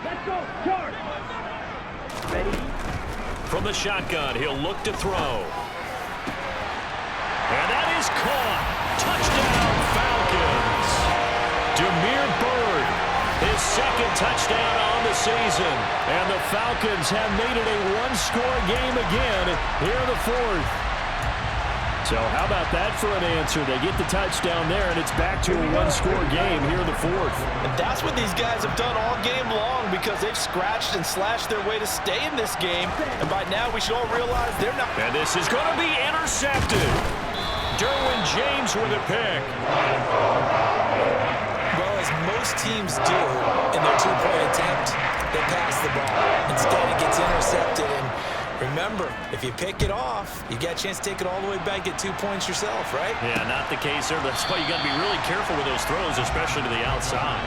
Let's go. Charge. Ready. From the shotgun, he'll look to throw. And that is caught. Touchdown, Falcons. Demir Bird, his 2nd touchdown on the season. And the Falcons have made it a 1-score game again here in the 4th. So how about that for an answer? They get the touchdown there, and it's back to a 1-score game here in the 4th. And that's what these guys have done all game long because they've scratched and slashed their way to stay in this game. And by now, we should all realize they're not. And this is going to be intercepted. Derwin James with a pick. Well, as most teams do in their 2-point attempt, they pass the ball. Instead, it gets intercepted. And remember, if you pick it off, you got a chance to take it all the way back, get 2 points yourself, right? Yeah, not the case there. That's why you got to be really careful with those throws, especially to the outside.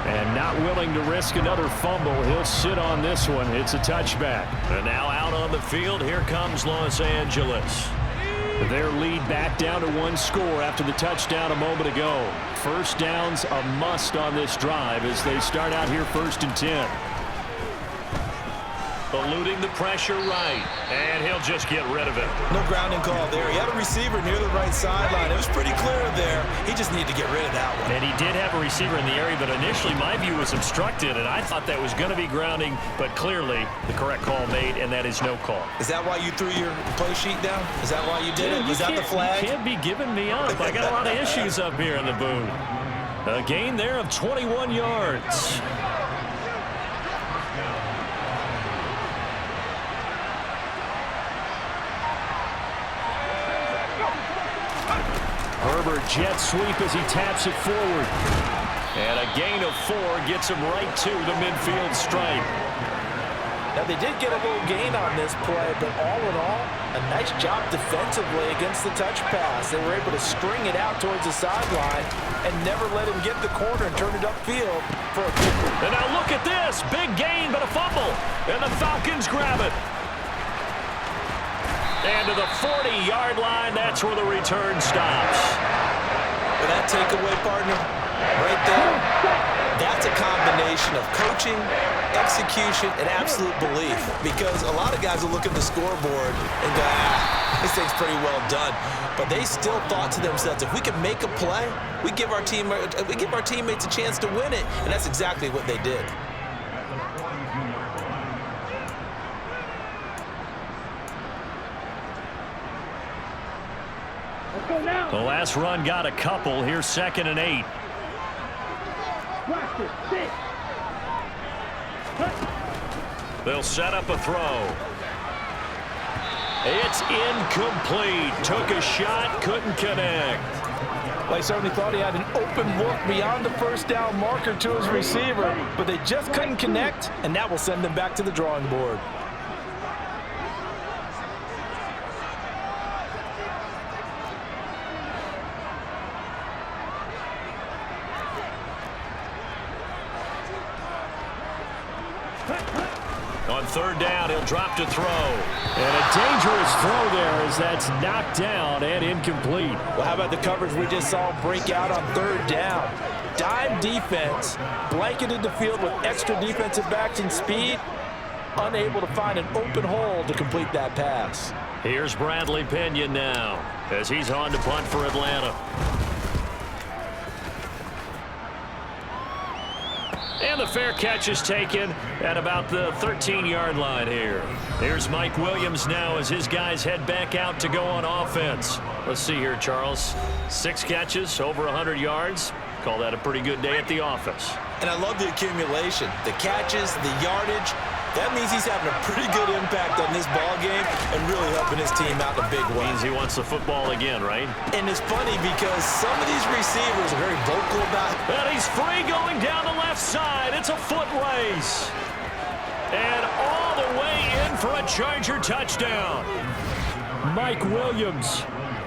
And not willing to risk another fumble. He'll sit on this one. It's a touchback. And now out on the field, here comes Los Angeles. Their lead back down to 1 score after the touchdown a moment ago. 1st down's a must on this drive as they start out here 1st and 10. Eluding the pressure right, and he'll just get rid of it. No grounding call there. He had a receiver near the right sideline. It was pretty clear there. He just needed to get rid of that one. And he did have a receiver in the area, but initially my view was obstructed, and I thought that was going to be grounding, but clearly the correct call made, and that is no call. Is that why you threw your play sheet down? Is that why you did it? Was that the flag? You can't be giving me up. I got a lot of issues up here in the booth. A gain there of 21 yards. Herbert jet sweep as he taps it forward. And a gain of 4 gets him right to the midfield stripe. Now, they did get a little gain on this play, but all in all, a nice job defensively against the touch pass. They were able to string it out towards the sideline and never let him get the corner and turn it upfield for a kick. And now look at this. Big gain, but a fumble. And the Falcons grab it. And to the 40-yard line, that's where the return stops. With that takeaway, partner, right there, that's a combination of coaching, execution, and absolute belief. Because a lot of guys will look at the scoreboard and go, this thing's pretty well done. But they still thought to themselves, if we can make a play, we give our teammates a chance to win it. And that's exactly what they did. The last run got a couple. Here's 2nd and 8. They'll set up a throw. It's incomplete. Took a shot, couldn't connect. Well, he certainly thought he had an open look beyond the 1st down marker to his receiver, but they just couldn't connect, and that will send them back to the drawing board. On third down, he'll drop to throw. And a dangerous throw there as that's knocked down and incomplete. Well, how about the coverage we just saw break out on third down? Dime defense, blanketed the field with extra defensive backs and speed, unable to find an open hole to complete that pass. Here's Bradley Pinion now as he's on to punt for Atlanta. And the fair catch is taken at about the 13-yard line here. Here's Mike Williams now as his guys head back out to go on offense. Let's see here, Charles. 6 catches, over 100 yards. Call that a pretty good day at the office. And I love the accumulation, the catches, the yardage. That means he's having a pretty good impact on this ball game and really helping his team out in a big way. Means he wants the football again, right? And it's funny because some of these receivers are very vocal about it. And he's free going down the left side. It's a foot race. And all the way in for a Charger touchdown. Mike Williams.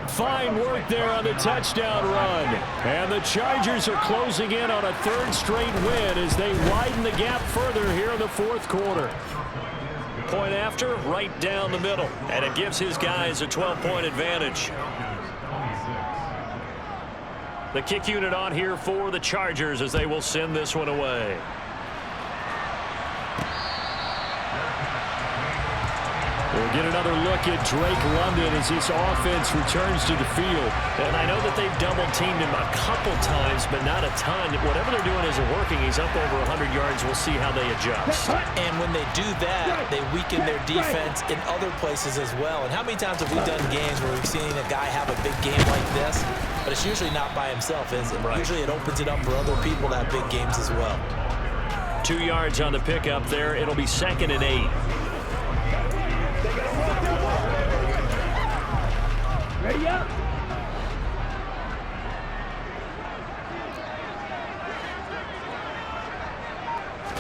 Fine work there on the touchdown run. And the Chargers are closing in on a 3rd straight win as they widen the gap further here in the 4th quarter. Point after, right down the middle. And it gives his guys a 12-point advantage. The kick unit on here for the Chargers as they will send this one away. We'll get another look at Drake London as his offense returns to the field. And I know that they've double-teamed him a couple times, but not a ton. Whatever they're doing isn't working. He's up over 100 yards. We'll see how they adjust. And when they do that, they weaken their defense in other places as well. And how many times have we done games where we've seen a guy have a big game like this? But it's usually not by himself, is it? Right. Usually it opens it up for other people to have big games as well. 2 yards on the pickup there. It'll be 2nd and 8. Ready up.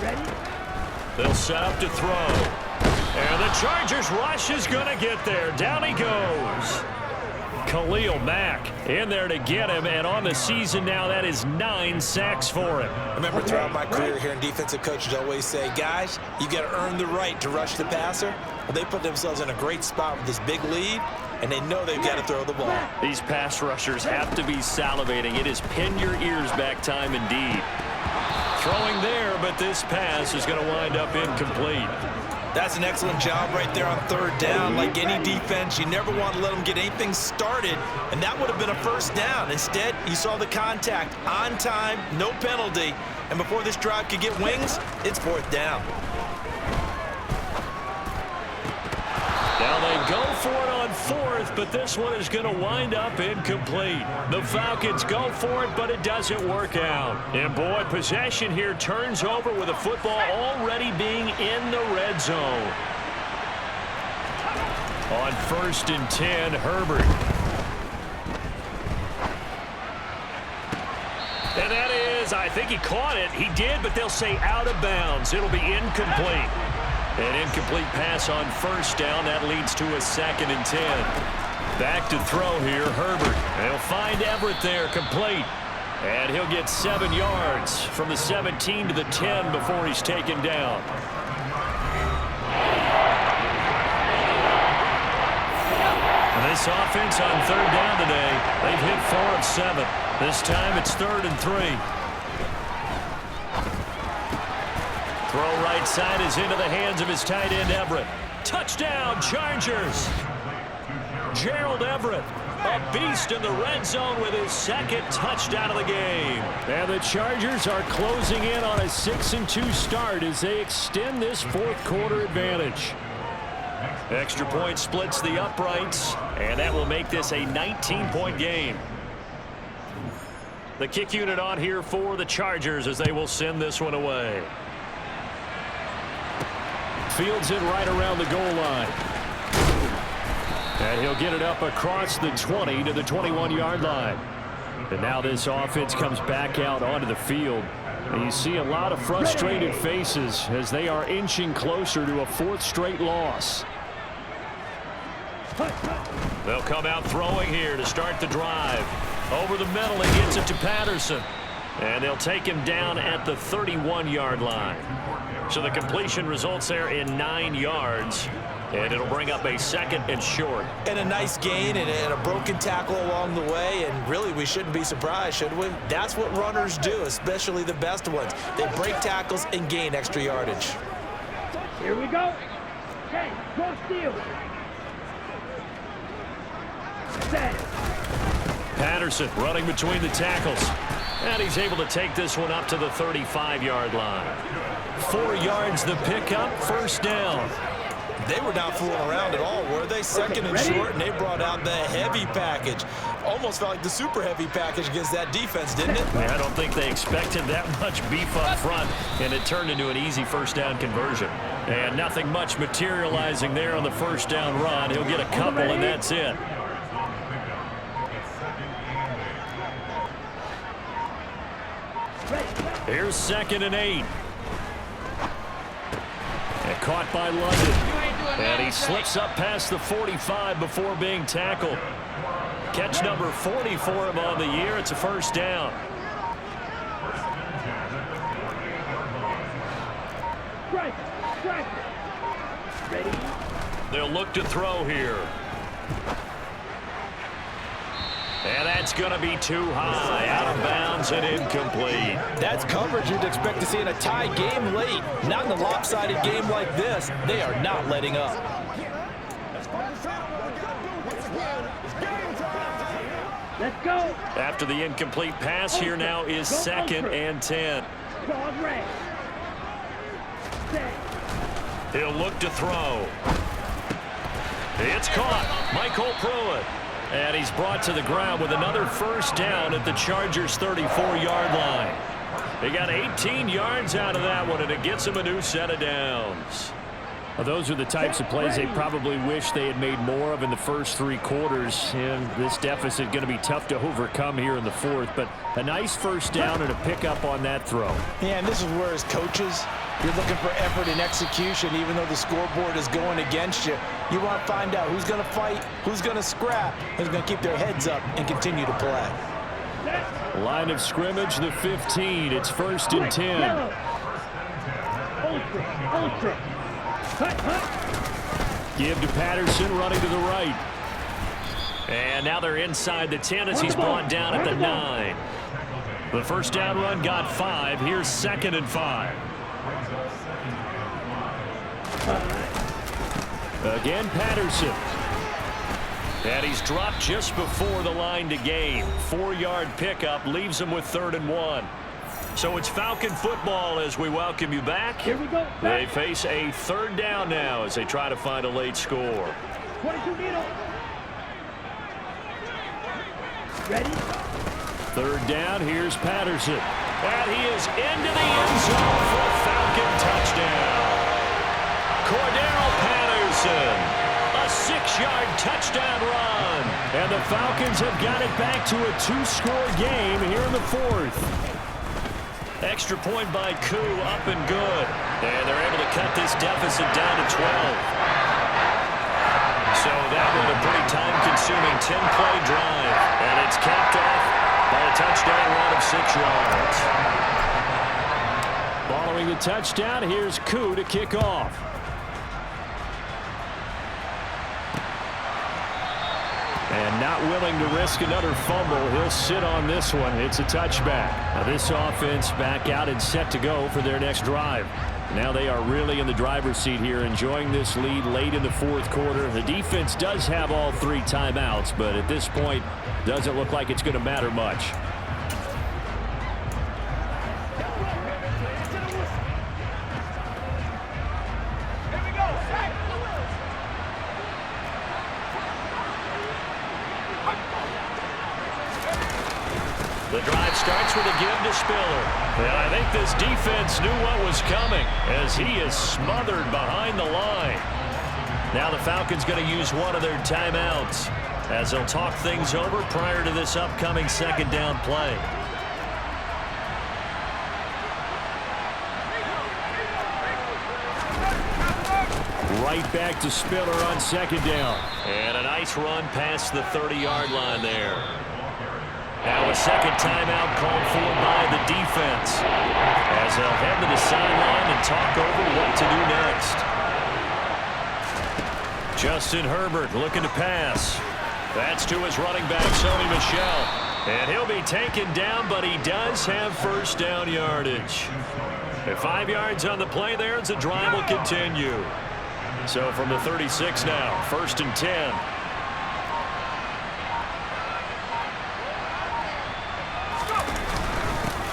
Ready. They'll set up to throw. And the Chargers rush is going to get there. Down he goes. Khalil Mack in there to get him, and on the season now, that is 9 sacks for him. I remember throughout my career hearing defensive coaches always say, guys, you got to earn the right to rush the passer. Well, they put themselves in a great spot with this big lead, and they know they've got to throw the ball. These pass rushers have to be salivating. It is pin your ears back time indeed. Throwing there, but this pass is going to wind up incomplete. That's an excellent job right there on third down. Like any defense, you never want to let them get anything started, and that would have been a first down. Instead, you saw the contact on time, no penalty, and before this drive could get wings, it's 4th down. Now they go for it on 4th, but this one is going to wind up incomplete. The Falcons go for it, but it doesn't work out. And boy, possession here turns over with the football already being in the red zone. On 1st and 10, Herbert. And that is, I think he caught it. He did, but they'll say out of bounds. It'll be incomplete. An incomplete pass on 1st down. That leads to a 2nd and 10. Back to throw here, Herbert. They'll find Everett there, complete. And he'll get 7 yards from the 17 to the 10 before he's taken down. And this offense on 3rd down today, they've hit 4 of 7. This time it's 3rd and 3. Throw right side is into the hands of his tight end, Everett. Touchdown, Chargers. Gerald Everett, a beast in the red zone with his 2nd touchdown of the game. And the Chargers are closing in on a 6-2 start as they extend this 4th quarter advantage. Extra point splits the uprights, and that will make this a 19-point game. The kick unit on here for the Chargers as they will send this one away. Fields it right around the goal line. And he'll get it up across the 20 to the 21-yard line. And now this offense comes back out onto the field. And you see a lot of frustrated faces as they are inching closer to a 4th straight loss. They'll come out throwing here to start the drive. Over the middle, he gets it to Patterson. And they'll take him down at the 31-yard line. So the completion results there in 9 yards. And it'll bring up a 2nd and short. And a nice gain and a broken tackle along the way. And really, we shouldn't be surprised, should we? That's what runners do, especially the best ones. They break tackles and gain extra yardage. Here we go. Okay, go steal. Set. Patterson running between the tackles. And he's able to take this one up to the 35-yard line. 4 yards the pickup, first down. They were not fooling around at all, were they? 2nd and short, and they brought out the heavy package. Almost felt like the super heavy package against that defense, didn't it? I don't think they expected that much beef up front, and it turned into an easy first down conversion. And nothing much materializing there on the first down run. He'll get a couple, and that's it. Here's 2nd and 8. And caught by London. And he slips up past the 45 before being tackled. Catch number 40 for him on the year. It's a first down. Strike. Ready? They'll look to throw here. And that's going to be too high, out of bounds and incomplete. That's coverage you'd expect to see in a tie game late. Not in a lopsided game like this. They are not letting up. Let's go. After the incomplete pass, here now is 2nd and 10. Ball red. Set. He'll look to throw. It's caught. Michael Pruitt. And he's brought to the ground with another first down at the Chargers' 34-yard line. They got 18 yards out of that one, and it gets them a new set of downs. Well, those are the types of plays they probably wish they had made more of in the first 3 quarters. And this deficit going to be tough to overcome here in the 4th. But a nice first down and a pickup on that throw. Yeah, and this is where, as coaches, you're looking for effort and execution. Even though the scoreboard is going against you, you want to find out who's going to fight, who's going to scrap, who's going to keep their heads up and continue to play. Line of scrimmage, the 15. It's 1st and 10. Ultra. Give to Patterson, running to the right. And now they're inside the 10 as he's brought down at the 9. The first down run got 5. Here's 2nd and 5. Again, Patterson. And he's dropped just before the line to gain. 4-yard pickup leaves him with 3rd and 1. So it's Falcon football as we welcome you back. Here we go. They face a 3rd down now as they try to find a late score. 22 middle. Ready? 3rd down, here's Patterson. And he is into the end zone for a Falcon touchdown. Cordell Patterson, a 6-yard touchdown run. And the Falcons have got it back to a 2-score game here in the 4th. Extra point by Koo, up and good. And they're able to cut this deficit down to 12. So that was a pretty time-consuming 10-play drive. And it's capped off by a touchdown run of 6 yards. Following the touchdown, here's Koo to kick off. And not willing to risk another fumble. He'll sit on this one. It's a touchback. Now this offense back out and set to go for their next drive. Now they are really in the driver's seat here, enjoying this lead late in the 4th quarter. The defense does have all 3 timeouts, but at this point, doesn't look like it's going to matter much. The drive starts with a give to Spiller. And I think this defense knew what was coming as he is smothered behind the line. Now the Falcons going to use one of their timeouts as they'll talk things over prior to this upcoming 2nd down play. Right back to Spiller on 2nd down. And a nice run past the 30-yard line there. Now a second timeout called for by the defense, as they'll head to the sideline and talk over what to do next. Justin Herbert looking to pass. That's to his running back, Sony Michel. And he'll be taken down, but he does have first down yardage. At 5 yards on the play there, as the drive will continue. So from the 36 now, 1st and 10.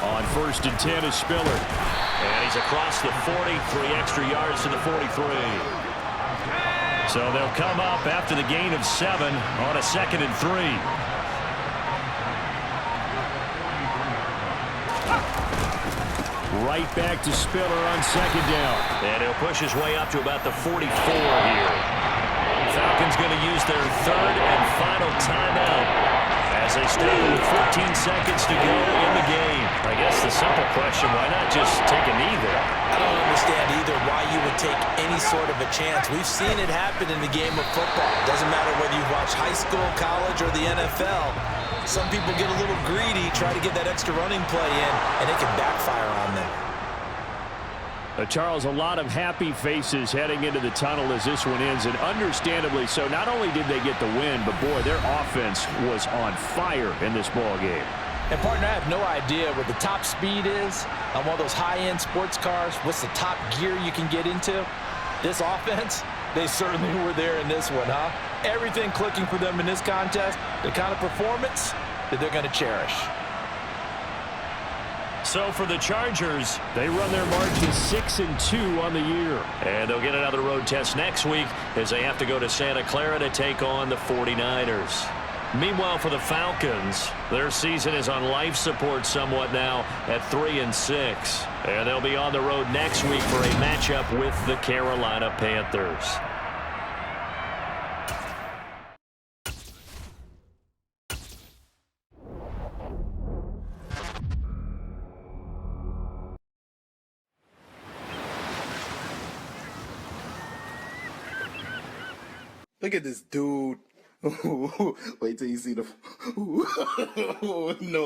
On 1st and 10 is Spiller. And he's across the 40, 3 extra yards to the 43. So they'll come up after the gain of 7 on a 2nd and 3. Right back to Spiller on 2nd down. And he'll push his way up to about the 44 here. Falcons going to use their 3rd and final timeout as they struggle with 14 seconds to go in the game. I guess the simple question, why not just take a knee there? I don't understand either why you would take any sort of a chance. We've seen it happen in the game of football. Doesn't matter whether you watch high school, college, or the NFL. Some people get a little greedy, try to get that extra running play in, and it can backfire on them. Charles, a lot of happy faces heading into the tunnel as this one ends, and understandably so. Not only did they get the win, but boy, their offense was on fire in this ball game. And partner, I have no idea what the top speed is on one of those high-end sports cars. What's the top gear you can get into? This offense, they certainly were there in this one, huh? Everything clicking for them in this contest, the kind of performance that they're going to cherish. So for the Chargers, they run their mark to 6-2 on the year. And they'll get another road test next week as they have to go to Santa Clara to take on the 49ers. Meanwhile, for the Falcons, their season is on life support somewhat now at 3-6. And they'll be on the road next week for a matchup with the Carolina Panthers. Look at this dude. Wait till you see the... No.